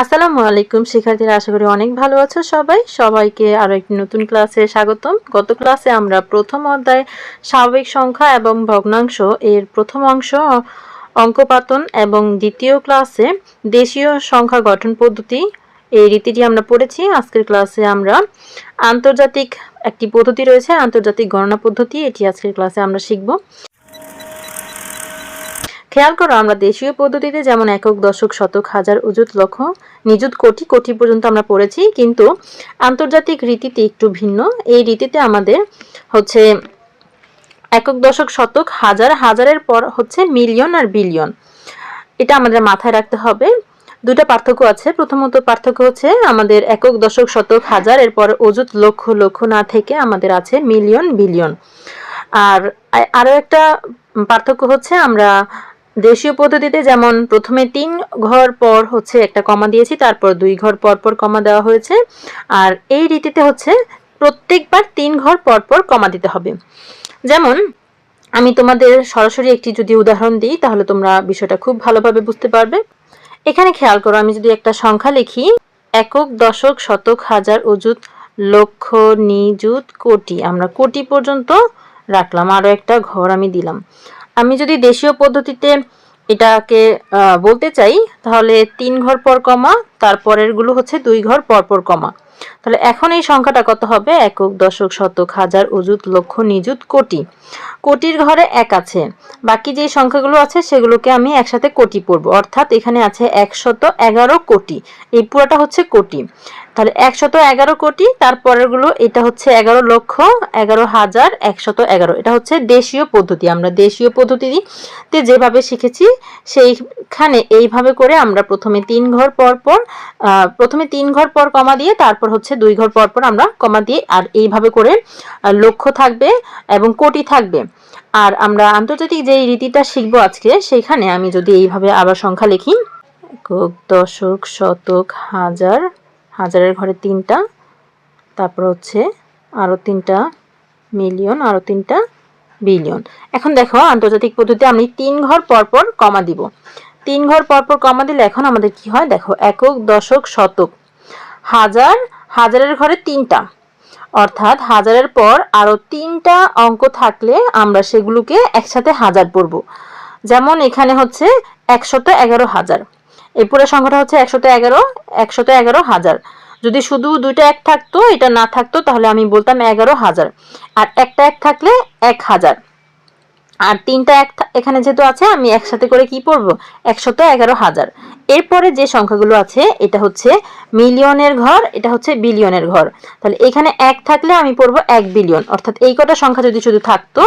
আসসালামু আলাইকুম শিক্ষার্থীরা, আশা করি অনেক ভালো আছো সবাইকে আরো একটি নতুন ক্লাসে স্বাগতম। গত ক্লাসে আমরা প্রথম অধ্যায় স্বাভাবিক সংখ্যা এবং ভগ্নাংশ এর প্রথম অংশ অঙ্কপাতন এবং দ্বিতীয় ক্লাসে দেশীয় সংখ্যা গঠন পদ্ধতি এই রীতিটি আমরা পড়েছি। আজকের ক্লাসে আমরা আন্তর্জাতিক একটি পদ্ধতি রয়েছে, আন্তর্জাতিক গণনা পদ্ধতি, এটি আজকের ক্লাসে আমরা শিখব। খেয়াল করো, আমরা দেশীয় পদ্ধতিতে যেমন একক, দশক, শতক, হাজার, অযুত, লক্ষ, নিযুত, কোটি কোটি পর্যন্ত আমরা পড়েছি, কিন্তু আন্তর্জাতিক রীতিতে একটু ভিন্ন। এই রীতিতে আমাদের হচ্ছে একক, দশক, শতক, হাজার, হাজারের পর হচ্ছে মিলিয়ন আর বিলিয়ন। এটা আমাদের মাথায় রাখতে হবে। দুটো পার্থক্য আছে। প্রথমত পার্থক্য হচ্ছে আমাদের একক, দশক, শতক, হাজার, এরপর অযুত, লক্ষ, লক্ষ না থেকে আমাদের আছে মিলিয়ন, বিলিয়ন। আর আরো একটা পার্থক্য হচ্ছে আমরা দেশীয় পদ্ধতিতে যেমন প্রথমে 3 ঘর পর হচ্ছে একটা কমা দিয়েছি, তারপর 2 ঘর পর পর কমা দেওয়া হয়েছে। আর এই রীতিতে হচ্ছে প্রত্যেকবার 3 ঘর পর পর কমা দিতে হবে। যেমন আমি তোমাদের সরাসরি একটি যদি উদাহরণ দিই, তাহলে তোমরা বিষয়টা খুব ভালোভাবে বুঝতে পারবে। এখানে খেয়াল করো, আমি যদি একটা সংখ্যা লিখি, একক, দশক, শতক, হাজার, অযুত, লক্ষ, নিযুত, কোটি, আমরা কোটি পর্যন্ত রাখলাম, আরো একটা ঘর আমি দিলাম। আমি যদি দেশীয় পদ্ধতিতে এটাকে বলতে চাই, তাহলে 3 ঘর পর কমা, তারপরের গুলো হচ্ছে 2 ঘর পর পর কমা। তাহলে এখন এই সংখ্যাটা কত হবে? একক, দশক, শতক, হাজার, অযুত, লক্ষ, নিযুত, কোটি। কোটির ঘরে 1 আছে, বাকি যে সংখ্যাগুলো আছে সেগুলোকে আমি একসাথে কোটি পড়ব, অর্থাৎ এখানে আছে 111 কোটি। এই পুরোটা হচ্ছে কোটি। তাহলে 111 কোটি, তারপরের গুলো এটা হচ্ছে 11 লক্ষ, 11,111। এটা হচ্ছে দেশীয় পদ্ধতি। আমরা দেশীয় পদ্ধতিতে যেভাবে শিখেছি সেইখানে এইভাবে করে আমরা প্রথমে 3 ঘর পর পর কমা দিয়ে, তারপর হচ্ছে 2 ঘর পর পর আমরা কমা দিয়ে, আর এইভাবে করে লক্ষ থাকবে এবং কোটি থাকবে। আর আমরা আন্তর্জাতিক যে রীতিটা শিখবো আজকে, সেখানে আমি যদি এইভাবে আবার সংখ্যা লিখি, একক, দশক, শতক, হাজার, হাজারের ঘরে 3টা, তারপর হচ্ছে আরো 3টা মিলিয়ন, আরো 3টা বিলিয়ন। এখন দেখো, আন্তর্জাতিক পদ্ধতিতে আমি 3 ঘর পর পর কমা দিব। 3 ঘর পর পর কমা দিলে এখন আমাদের কি হয় দেখো, একক, দশক, শতক, হাজার, হাজারের ঘরে 3টা, অর্থাৎ হাজারের পর আরো 3টা অঙ্ক থাকলে আমরা সেগুলোকে একসাথে হাজার পড়ব। যেমন এখানে হচ্ছে 111,000, এই পুরো সংখ্যাটা হচ্ছে 111,000। যদি শুধু 2টা 1 থাকতো, এটা না থাকতো, তাহলে আমি বলতাম 11,000, আর একটা 1 থাকলে 1,000, আর 3টা 1 এখানে যেহেতু আছে, আমি একসাথে করে কি পড়বো? 111,000। এরপরে যে সংখ্যাগুলো আছে, এটা হচ্ছে মিলিয়নের ঘর, এটা হচ্ছে বিলিয়নের ঘর। তাহলে এখানে 1 থাকলে আমি পড়বো 1 বিলিয়ন, অর্থাৎ এই কটা সংখ্যা যদি শুধু থাকতো,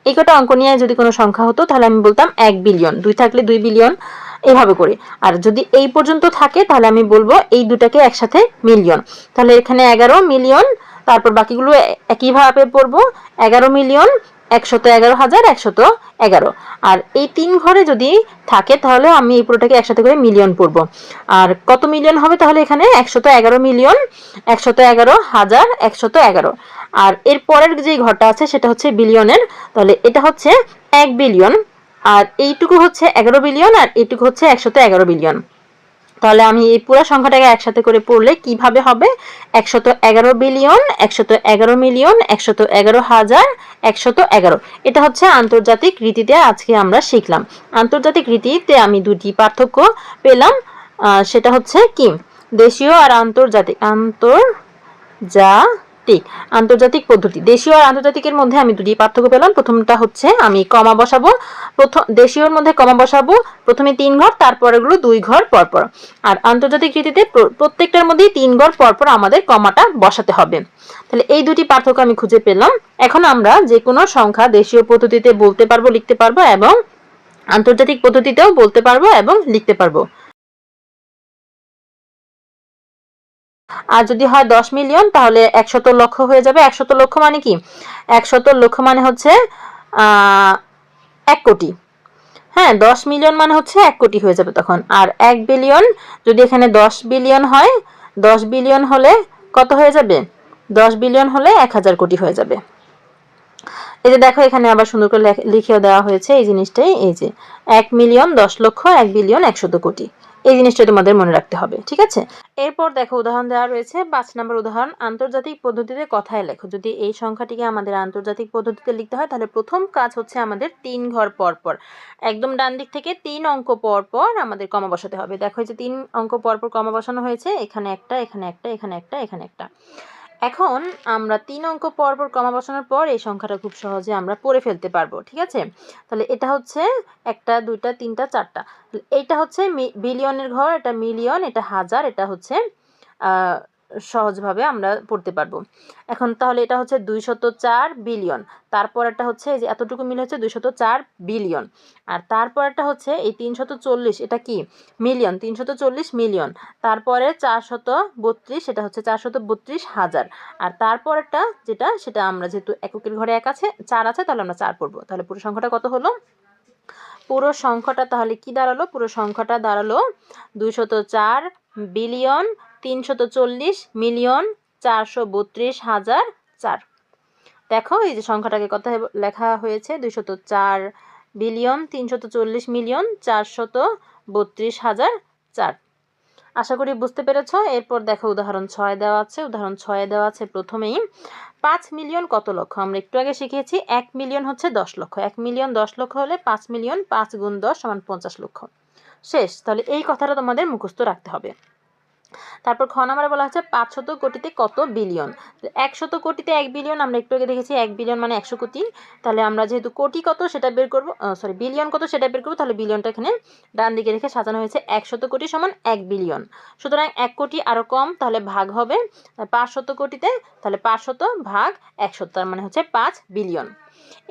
এই কটা অঙ্ক নিয়ে যদি কোনো সংখ্যা হতো, তাহলে আমি বলতাম 1 বিলিয়ন। 2 থাকলে 2 বিলিয়ন, এইভাবে করে। আর যদি এই পর্যন্ত থাকে, তাহলে আমি বলবো এই দুটাকে একসাথে মিলিয়ন। তাহলে এখানে 11 মিলিয়ন, তারপর বাকিগুলো একইভাবে পড়বো, 11 মিলিয়ন, 111,111। আর এই 3 ঘরে যদি থাকে, তাহলে আমি এই পুরোটাকে একসাথে করে মিলিয়ন পড়ব। আর কত মিলিয়ন হবে? তাহলে এখানে 111 মিলিয়ন, 111,111। আর এর পরের যে ঘরটা আছে সেটা হচ্ছে বিলিয়নের, তাহলে এটা হচ্ছে 1 বিলিয়ন, আর এইটুকু হচ্ছে 11 বিলিয়ন, আর এইটুকু হচ্ছে 111 বিলিয়ন। তাহলে আমি এই পুরো সংখ্যাটাকে একসাথে করে পড়লে কিভাবে হবে? 111 বিলিয়ন, 111 মিলিয়ন, 111,111। এটা হচ্ছে আন্তর্জাতিক রীতিতে আজকে আমরা শিখলাম। আন্তর্জাতিক রীতিতে আমি দুটি পার্থক্য পেলাম, সেটা হচ্ছে কি, দেশীয় আর আন্তর্জাতিক পদ্ধতি। দেশীয় আর আন্তর্জাতিকের মধ্যে আমি দুটি পার্থক্য পেলাম। প্রথমটা হচ্ছে আমি কমা বসাবো, দেশীয়র মধ্যে কমা বসাবো প্রথমে 3 ঘর, তারপরে গুলো 2 ঘর পর পর। আর আন্তর্জাতিক রীতিতে প্রত্যেকটার মধ্যেই 3 ঘর পর পর আমাদের কমাটা বসাতে হবে। তাহলে এই দুটি পার্থক্য আমি খুঁজে পেলাম। এখন আমরা যে কোনো সংখ্যা দেশীয় পদ্ধতিতে বলতে পারবো, লিখতে পারবো, এবং আন্তর্জাতিক পদ্ধতিতেও বলতে পারবো এবং লিখতে পারবো। আর যদি হয় 10 মিলিয়ন, তাহলে 100 লক্ষ হয়ে যাবে। 100 লক্ষ মানে কি? 100 লক্ষ মানে হচ্ছে 1 কোটি। হ্যাঁ, 10 মিলিয়ন মানে হচ্ছে 1 কোটি হয়ে যাবে তখন। আর 1 বিলিয়ন, যদি এখানে 10 বিলিয়ন হয়, 10 বিলিয়ন হলে কত হয়ে যাবে? 10 বিলিয়ন হলে 1000 কোটি হয়ে যাবে। এই যে দেখো, এখানে আবার সুন্দর করে লিখেও দেওয়া হয়েছে এই জিনিসটাই, এই যে 1 মিলিয়ন 10 লক্ষ, 1 বিলিয়ন 100 কোটি। এই জিনিসটা তোমাদের মনে রাখতে হবে, ঠিক আছে? এরপর দেখো উদাহরণ দেওয়া রয়েছে 5 নম্বর উদাহরণ, আন্তর্জাতিক পদ্ধতিতে কথায় লেখো। যদি এই সংখ্যাটিকে আমাদের আন্তর্জাতিক পদ্ধতিতে লিখতে হয় তাহলে প্রথম কাজ হচ্ছে আমাদের 3 ঘর পর পর একদম ডান দিক থেকে 3 অঙ্ক পর পর আমাদের কমা বসাতে হবে। দেখো এই যে 3 অঙ্ক পর পর কমা বসানো হয়েছে, এখানে একটা, এখানে একটা, এখানে একটা, এখানে একটা। এখন আমরা 3 অঙ্ক পর পর কমা বসানোর পর এই সংখ্যাটা খুব সহজে আমরা পড়ে ফেলতে পারবো, ঠিক আছে? তাহলে এটা হচ্ছে 1টা 2টা 3টা 4টা, এইটা হচ্ছে বিলিয়নের ঘর, এটা মিলিয়ন, এটা হাজার, এটা হচ্ছে সহজভাবে আমরা পড়তে পারবো। এখন তাহলে এটা হচ্ছে 204 বিলিয়ন, তারপর একটা হচ্ছে এই যে এতটুকু মিলে হচ্ছে 204 বিলিয়ন, আর তারপর একটা হচ্ছে এই 340, এটা কি মিলিয়ন, 340 মিলিয়ন, তারপরে 432, এটা হচ্ছে 432 হাজার, আর তারপর একটা যেটা সেটা আমরা যেহেতু এককের ঘরে 1 আছে 4 আছে তাহলে আমরা 4 পড়বো। তাহলে পুরো সংখ্যাটা কত হলো? পুরো সংখ্যাটা তাহলে কি দাঁড়ালো? পুরো সংখ্যাটা দাঁড়ালো 204 বিলিয়ন 340 মিলিয়ন 432 হাজার 4। দেখো এই যে সংখ্যাটাকে কথা লেখা হয়েছে 204 বিলিয়ন 340 মিলিয়ন 432 হাজার 4। আশা করি বুঝতে পেরেছ। এরপর দেখো উদাহরণ 6 দেওয়া আছে। উদাহরণ 6 দেওয়া আছে প্রথমেই 5 মিলিয়ন কত লক্ষ? আমরা একটু আগে শিখেছি 1 মিলিয়ন হচ্ছে 10 লক্ষ, 1 মিলিয়ন 10 লক্ষ হলে 5 মিলিয়ন 5 গুণ 10 সমান 50 লক্ষ। শেষ। তাহলে এই কথাটা তোমাদের মুখস্থ রাখতে হবে। তারপর খ নম্বরে বলা হচ্ছে 500 কোটিতে কত বিলিয়ন? 100 কোটিতে 1 বিলিয়ন, আমরা একটু আগে দেখেছি 1 বিলিয়ন মানে 100 কোটি। তাহলে আমরা যেহেতু কোটি কত সেটা বের করব, সরি বিলিয়ন কত সেটা বের করব, তাহলে বিলিয়নটা এখানে ডান দিকে রেখে সাজানো হয়েছে। 100 কোটি সমান 1 বিলিয়ন, সুতরাং 1 কোটি আরও কম, তাহলে ভাগ হবে 500 কোটিতে, তাহলে 500 ভাগ 100, তার মানে হচ্ছে 5 বিলিয়ন।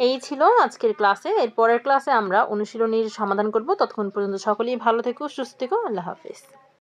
এই ছিল আজকের ক্লাসে। এর পরের ক্লাসে আমরা অনুশীলনীর সমাধান করব। ততক্ষণ পর্যন্ত সকলেই ভালো থেকো, সুস্থ থেকো। আল্লাহ হাফেজ।